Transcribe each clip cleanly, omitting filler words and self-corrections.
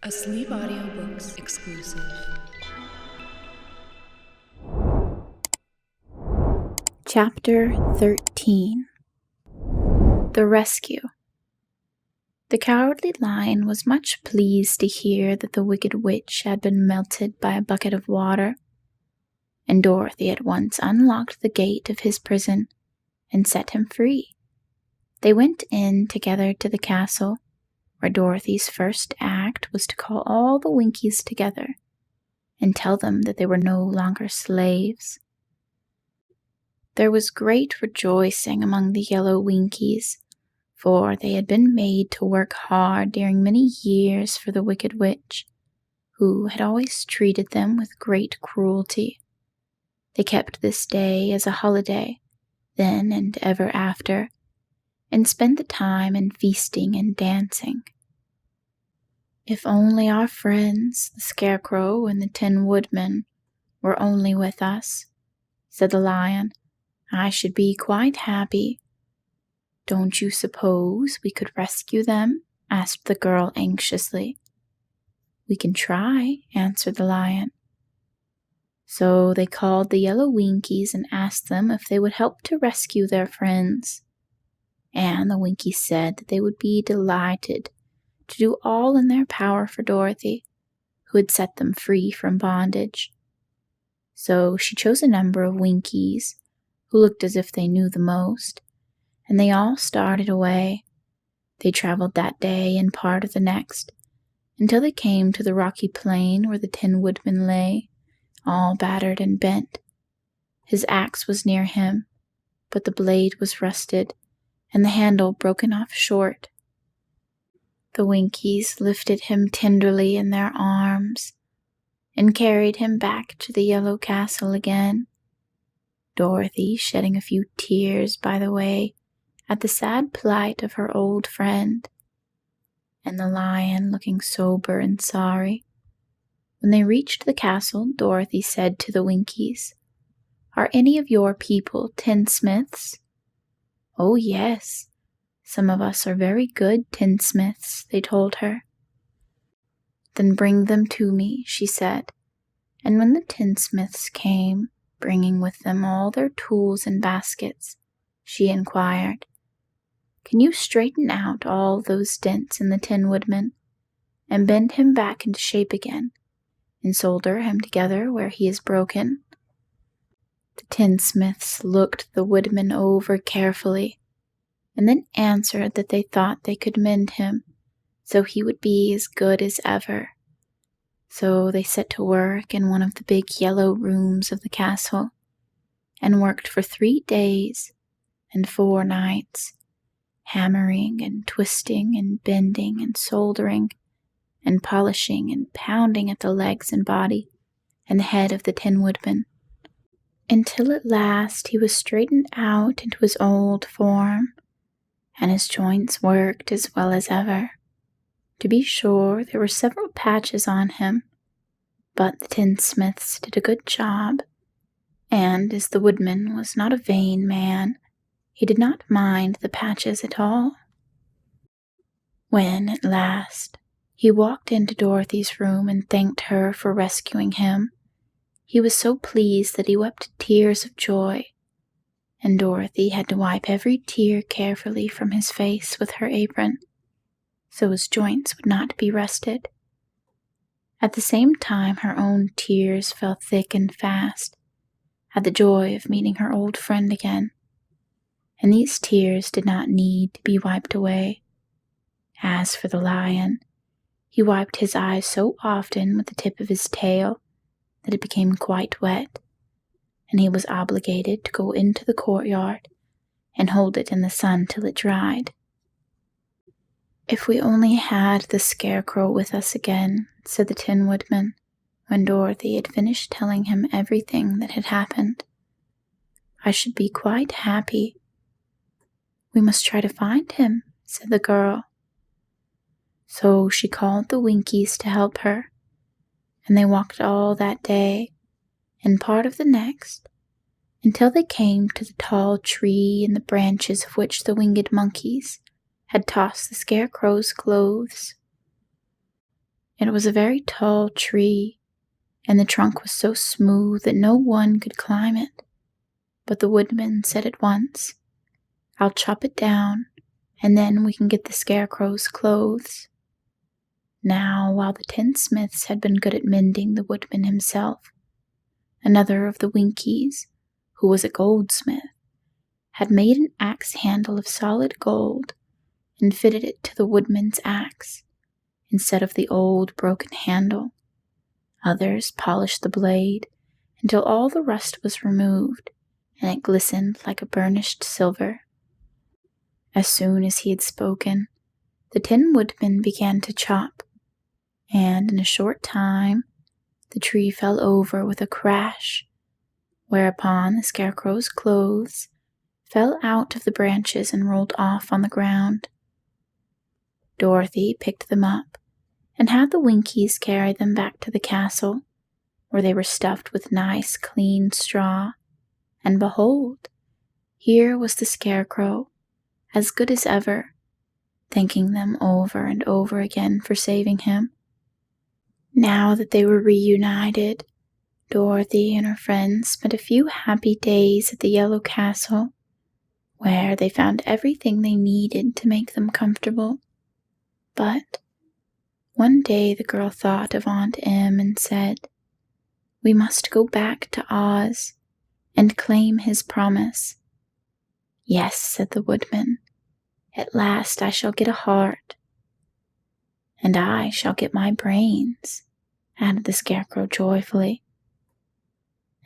A Sleep Audiobooks exclusive. Chapter 13. The Rescue. The Cowardly Lion was much pleased to hear that the Wicked Witch had been melted by a bucket of water, and Dorothy at once unlocked the gate of his prison and set him free. They went in together to the castle, where Dorothy's first act was to call all the Winkies together and tell them that they were no longer slaves. There was great rejoicing among the yellow Winkies, for they had been made to work hard during many years for the Wicked Witch, who had always treated them with great cruelty. They kept this day as a holiday, then and ever after, and spent the time in feasting and dancing. If only our friends, the Scarecrow and the Tin Woodman, were only with us, said the Lion, I should be quite happy. Don't you suppose we could rescue them? Asked the girl anxiously. We can try, answered the Lion. So they called the yellow Winkies and asked them if they would help to rescue their friends. And the Winkies said that they would be delighted to do all in their power for Dorothy, who had set them free from bondage. So she chose a number of Winkies, who looked as if they knew the most, and they all started away. They traveled that day and part of the next, until they came to the rocky plain where the Tin Woodman lay, all battered and bent. His axe was near him, but the blade was rusted, and the handle broken off short. The Winkies lifted him tenderly in their arms, and carried him back to the yellow castle again, Dorothy shedding a few tears by the way at the sad plight of her old friend, and the Lion looking sober and sorry. When they reached the castle, Dorothy said to the Winkies, Are any of your people tinsmiths? Oh, yes. Some of us are very good tinsmiths, they told her. Then bring them to me, she said, and when the tinsmiths came, bringing with them all their tools and baskets, she inquired, Can you straighten out all those dents in the Tin Woodman, and bend him back into shape again, and solder him together where he is broken? The tinsmiths looked the Woodman over carefully, and then answered that they thought they could mend him, so he would be as good as ever. So they set to work in one of the big yellow rooms of the castle, and worked for 3 days and 4 nights, hammering and twisting and bending and soldering, and polishing and pounding at the legs and body and the head of the Tin Woodman, until at last he was straightened out into his old form, and his joints worked as well as ever. To be sure, there were several patches on him, but the tinsmiths did a good job, and as the Woodman was not a vain man, he did not mind the patches at all. When, at last, he walked into Dorothy's room and thanked her for rescuing him, he was so pleased that he wept tears of joy, and Dorothy had to wipe every tear carefully from his face with her apron, so his joints would not be rusted. At the same time, her own tears fell thick and fast at the joy of meeting her old friend again, and these tears did not need to be wiped away. As for the Lion, he wiped his eyes so often with the tip of his tail that it became quite wet, and he was obligated to go into the courtyard and hold it in the sun till it dried. If we only had the Scarecrow with us again, said the Tin Woodman, when Dorothy had finished telling him everything that had happened, I should be quite happy. We must try to find him, said the girl. So she called the Winkies to help her, and they walked all that day and part of the next, until they came to the tall tree in the branches of which the winged monkeys had tossed the Scarecrow's clothes. It was a very tall tree, and the trunk was so smooth that no one could climb it. But the woodman said at once, "I'll chop it down, and then we can get the scarecrow's clothes." Now, while the tinsmiths had been good at mending the woodman himself, another of the Winkies, who was a goldsmith, had made an axe handle of solid gold and fitted it to the woodman's axe, instead of the old broken handle. Others polished the blade until all the rust was removed, and it glistened like a burnished silver. As soon as he had spoken, the Tin Woodman began to chop, and in a short time the tree fell over with a crash, whereupon the Scarecrow's clothes fell out of the branches and rolled off on the ground. Dorothy picked them up and had the Winkies carry them back to the castle, where they were stuffed with nice, clean straw, and behold, here was the Scarecrow, as good as ever, thanking them over and over again for saving him. Now that they were reunited, Dorothy and her friends spent a few happy days at the Yellow Castle, where they found everything they needed to make them comfortable. But one day the girl thought of Aunt Em and said, "We must go back to Oz and claim his promise." "Yes," said the Woodman, "at last I shall get a heart." "And I shall get my brains," added the Scarecrow joyfully.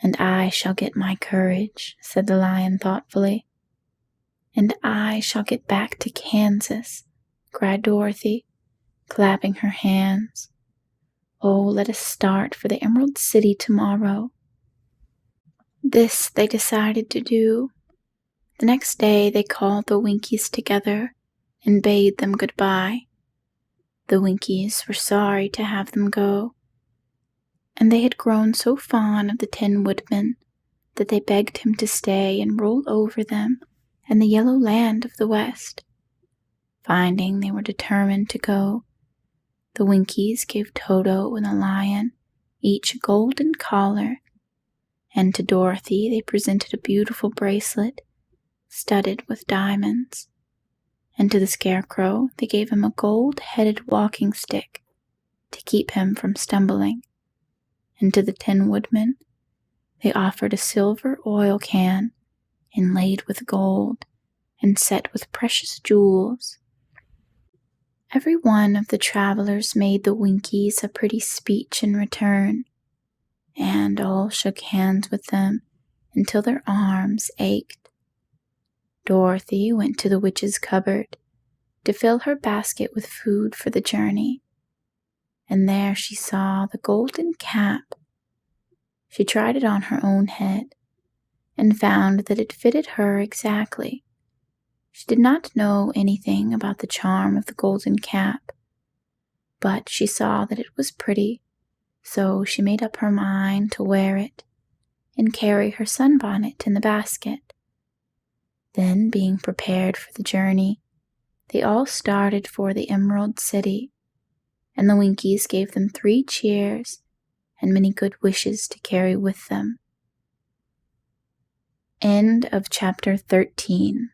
"And I shall get my courage," said the Lion thoughtfully. "And I shall get back to Kansas," cried Dorothy, clapping her hands. "Oh, let us start for the Emerald City tomorrow." This they decided to do. The next day they called the Winkies together and bade them goodbye. The Winkies were sorry to have them go, and they had grown so fond of the Tin Woodman that they begged him to stay and rule over them in the yellow land of the West. Finding they were determined to go, the Winkies gave Toto and the Lion each a golden collar, and to Dorothy they presented a beautiful bracelet studded with diamonds, and to the Scarecrow they gave him a gold-headed walking stick to keep him from stumbling, and to the Tin Woodman they offered a silver oil can inlaid with gold and set with precious jewels. Every one of the travelers made the Winkies a pretty speech in return, and all shook hands with them until their arms ached. Dorothy went to the witch's cupboard to fill her basket with food for the journey, and there she saw the golden cap. She tried it on her own head and found that it fitted her exactly. She did not know anything about the charm of the golden cap, but she saw that it was pretty, so she made up her mind to wear it and carry her sunbonnet in the basket. Then, being prepared for the journey, they all started for the Emerald City, and the Winkies gave them 3 cheers and many good wishes to carry with them. End of chapter 13.